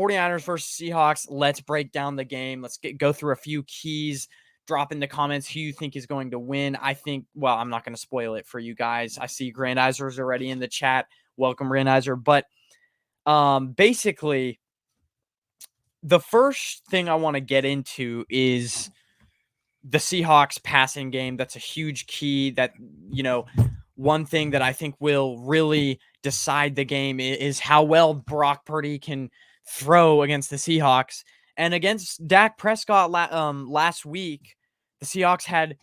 49ers versus Seahawks. Let's break down the game. Let's go through a few keys. Drop in the comments who you think is going to win. I think, well, I'm not going to spoil it for you guys. I see Grandizer's already in the chat. Welcome, Grandizer. But basically, the first thing I want to get into is the Seahawks passing game. That's a huge key. That, one thing that I think will really decide the game is how well Brock Purdy can throw against the Seahawks. And against Dak Prescott last week, the Seahawks had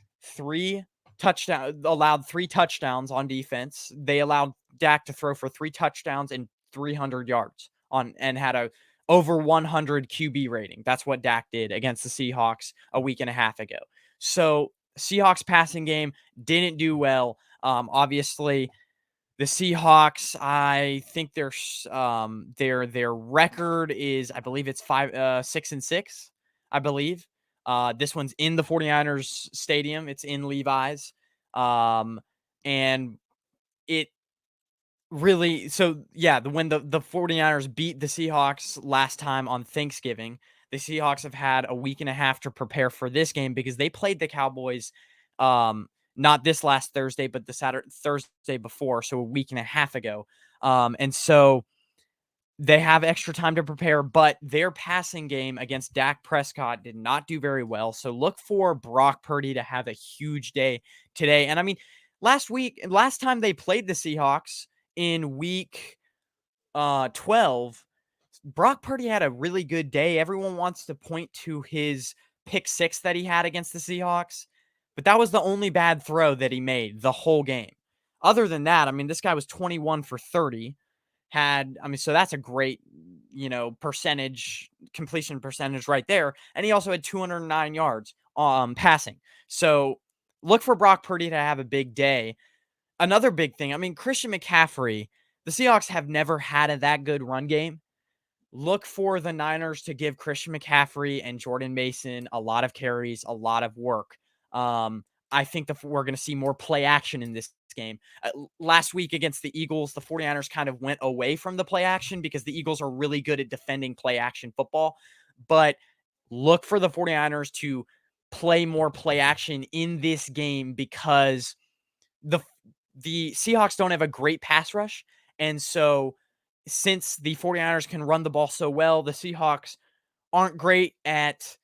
allowed 3 touchdowns on defense. They allowed Dak to throw for 3 touchdowns and 300 yards and had a over 100 QB rating. That's what Dak did against the Seahawks a week and a half ago. So Seahawks passing game didn't do well. Obviously, the Seahawks, I think their record is, I believe it's 6-6, I believe. This one's in the 49ers stadium. It's in Levi's. And it really, so yeah, when the 49ers beat the Seahawks last time on Thanksgiving, the Seahawks have had a week and a half to prepare for this game because they played the Cowboys not this last Thursday, but the Thursday before, so a week and a half ago. And so they have extra time to prepare, but their passing game against Dak Prescott did not do very well. So look for Brock Purdy to have a huge day today. And I mean, last time they played the Seahawks in week 12, Brock Purdy had a really good day. Everyone wants to point to his pick 6 that he had against the Seahawks, but that was the only bad throw that he made the whole game. Other than that, I mean, this guy was 21 for 30. So that's a great, completion percentage right there. And he also had 209 yards passing. So look for Brock Purdy to have a big day. Another big thing, I mean, Christian McCaffrey, the Seahawks have never had that good run game. Look for the Niners to give Christian McCaffrey and Jordan Mason a lot of carries, a lot of work. I think we're going to see more play action in this game. Last week against the Eagles, the 49ers kind of went away from the play action because the Eagles are really good at defending play action football. But look for the 49ers to play more play action in this game because the Seahawks don't have a great pass rush. And so since the 49ers can run the ball so well, the Seahawks aren't great at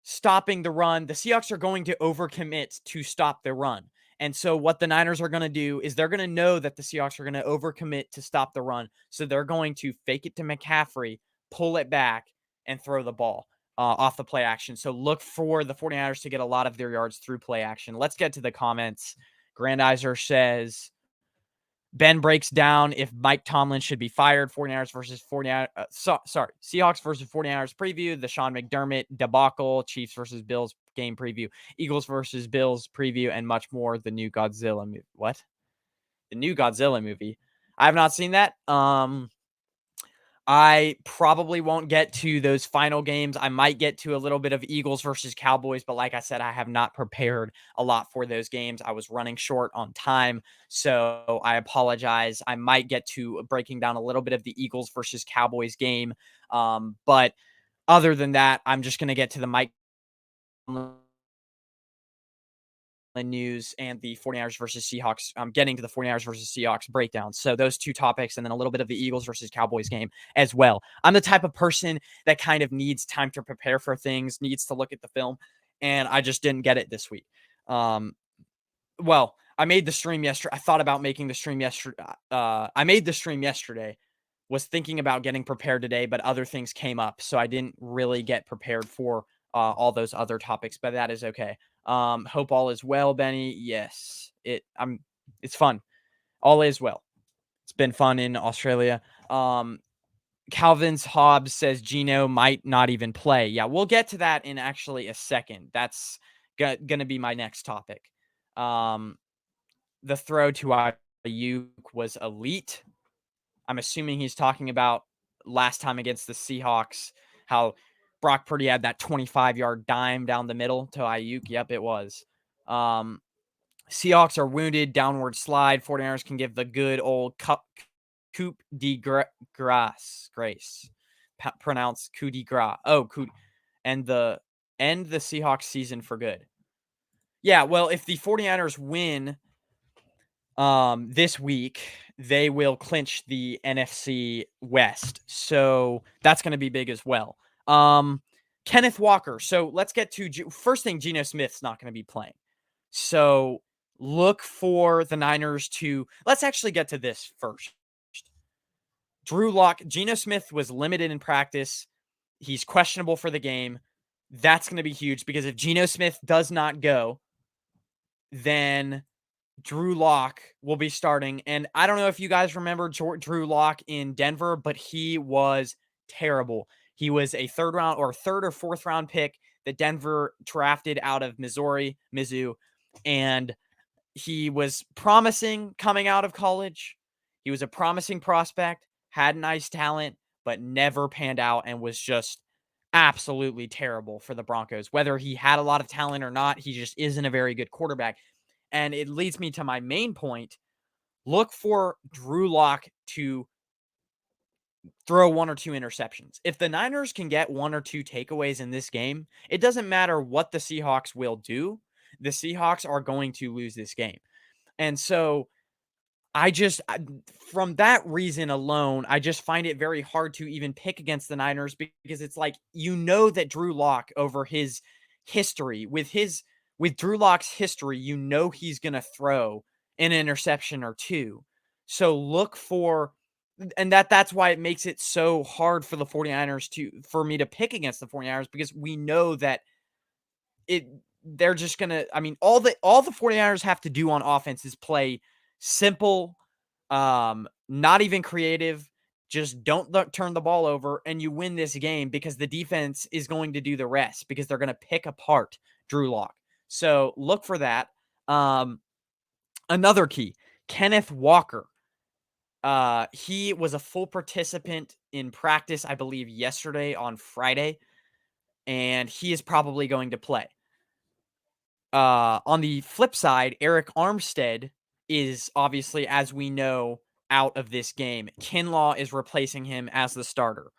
stopping the run. The Seahawks are going to overcommit to stop the run. And so what the Niners are going to do is they're going to know that the Seahawks are going to overcommit to stop the run. So they're going to fake it to McCaffrey, pull it back, and throw the ball off the play action. So look for the 49ers to get a lot of their yards through play action. Let's get to the comments. Grandizer says, Ben breaks down if Mike Tomlin should be fired. 49ers versus 49ers. Seahawks versus 49ers preview. The Sean McDermott debacle. Chiefs versus Bills game preview. Eagles versus Bills preview, and much more. The new Godzilla movie. What? The new Godzilla movie. I have not seen that. I probably won't get to those final games. I might get to a little bit of Eagles versus Cowboys, but like I said, I have not prepared a lot for those games. I was running short on time, so I apologize. I might get to breaking down a little bit of the Eagles versus Cowboys game. But other than that, I'm just going to get to the Mike news and the 49ers versus Seahawks. I'm getting to the 49ers versus Seahawks breakdown. So those two topics, and then a little bit of the Eagles versus Cowboys game as well. I'm the type of person that kind of needs time to prepare for things, needs to look at the film, and I just didn't get it this week. Well, I made the stream yesterday. I thought about making the stream yesterday. I made the stream yesterday, was thinking about getting prepared today, but other things came up, so I didn't really get prepared for all those other topics, but that is okay. Hope all is well, Benny. Yes, it's fun. All is well. It's been fun in Australia. Calvin's Hobbs says Gino might not even play. Yeah, we'll get to that in actually a second. That's going to be my next topic. The throw to Ayuk was elite. I'm assuming he's talking about last time against the Seahawks, how Brock Purdy had that 25-yard dime down the middle to Ayuk. Yep, it was. Seahawks are wounded, downward slide. 49ers can give the good old coup de grace. pronounce coup de grace. Oh, and end the Seahawks season for good. Yeah, well, if the 49ers win this week, they will clinch the NFC West. So that's going to be big as well. Kenneth Walker. So let's get to first thing. Geno Smith's not going to be playing. So look for the Niners to. Let's actually get to this first. Drew Lock. Geno Smith was limited in practice. He's questionable for the game. That's going to be huge because if Geno Smith does not go, then Drew Lock will be starting. And I don't know if you guys remember Drew Lock in Denver, but he was terrible. He was a third or fourth round pick that Denver drafted out of Mizzou. And he was promising coming out of college. He was a promising prospect, had nice talent, but never panned out and was just absolutely terrible for the Broncos. Whether he had a lot of talent or not, he just isn't a very good quarterback. And it leads me to my main point. Look for Drew Lock to throw one or two interceptions. If the Niners can get one or two takeaways in this game, it doesn't matter what the Seahawks will do. The Seahawks are going to lose this game. And so from that reason alone, I just find it very hard to even pick against the Niners because it's like, that Drew Lock over his history with Drew Lock's history, he's going to throw an interception or two. So look for, and that's why it makes it so hard for the 49ers for me to pick against the 49ers because we know that they're just going to, all the 49ers have to do on offense is play simple, not even creative, just don't turn the ball over and you win this game because the defense is going to do the rest because they're going to pick apart Drew Lock. So look for that. Another key, Kenneth Walker. He was a full participant in practice, I believe, yesterday on Friday, and he is probably going to play. On the flip side, Eric Armstead is obviously, as we know, out of this game. Kinlaw is replacing him as the starter.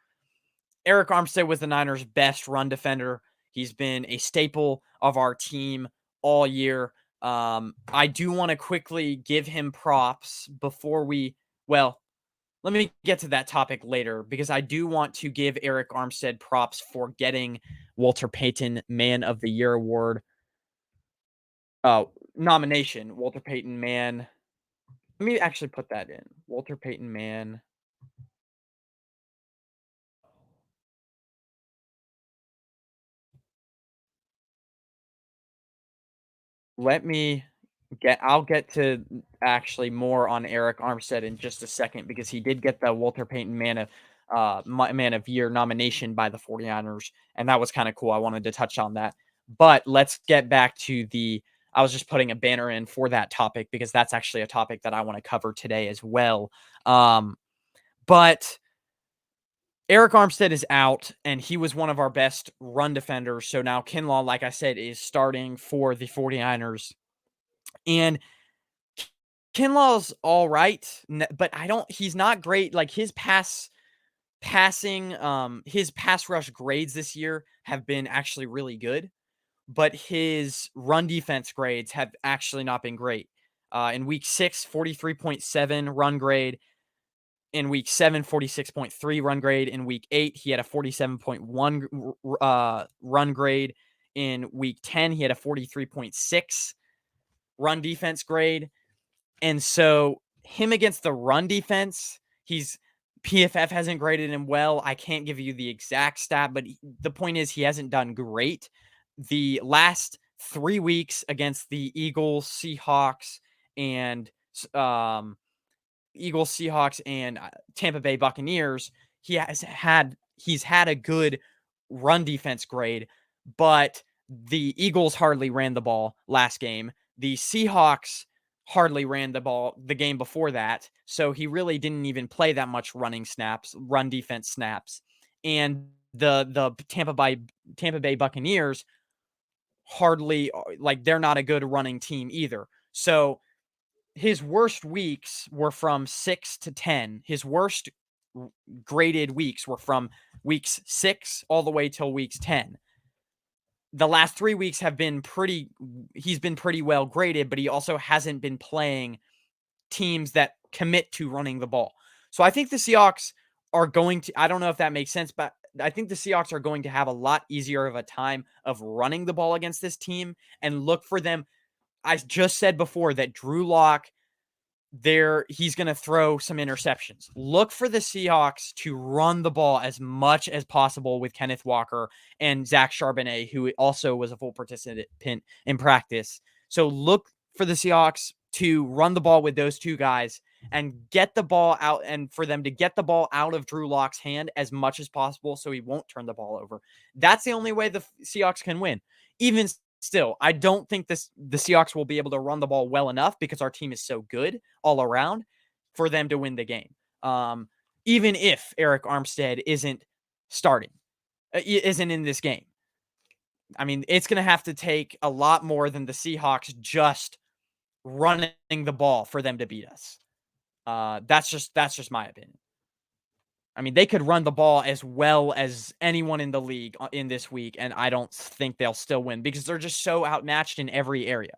Eric Armstead was the Niners' best run defender. He's been a staple of our team all year. I do want to quickly give him props let me get to that topic later because I do want to give Eric Armstead props for getting Walter Payton Man of the Year award nomination. Walter Payton Man. Let me actually put that in. Walter Payton Man. I'll get to actually more on Eric Armstead in just a second because he did get the Walter Payton Man of Year nomination by the 49ers, and that was kind of cool. I wanted to touch on that. But let's get back to I was just putting a banner in for that topic because that's actually a topic that I want to cover today as well. But Eric Armstead is out, and he was one of our best run defenders. So now Kinlaw, like I said, is starting for the 49ers. And Kinlaw's all right, but he's not great. Like his pass rush grades this year have been actually really good, but his run defense grades have actually not been great. In week 6, 43.7 run grade. In week 7, 46.3 run grade. In week 8, he had a 47.1 run grade. In week 10, he had a 43.6 run defense grade. And so him against the run defense, PFF hasn't graded him well. I can't give you the exact stat, but the point is he hasn't done great. The last 3 weeks against the Eagles, Seahawks, and Tampa Bay Buccaneers, he's had a good run defense grade, but the Eagles hardly ran the ball last game. The Seahawks hardly ran the ball the game before that, so he really didn't even play that much run defense snaps. And the Tampa Bay Buccaneers hardly, they're not a good running team either. So his worst weeks were from 6 to 10. His worst graded weeks were from weeks 6 all the way till weeks 10. The last 3 weeks have been he's been pretty well graded, but he also hasn't been playing teams that commit to running the ball. So I think the Seahawks are going to, I don't know if that makes sense, but I think the Seahawks are going to have a lot easier of a time of running the ball against this team, and look for them. I just said before that Drew Lock, he's going to throw some interceptions. Look for the Seahawks to run the ball as much as possible with Kenneth Walker and Zach Charbonnet, who also was a full participant in practice. So look for the Seahawks to run the ball with those two guys and get the ball out, and for them to get the ball out of Drew Lock's hand as much as possible so he won't turn the ball over. That's the only way the Seahawks can win. Even still, I don't think the Seahawks will be able to run the ball well enough because our team is so good all around for them to win the game. Even if Eric Armstead isn't starting, isn't in this game. I mean, it's going to have to take a lot more than the Seahawks just running the ball for them to beat us. That's just my opinion. I mean, they could run the ball as well as anyone in the league in this week, and I don't think they'll still win because they're just so outmatched in every area.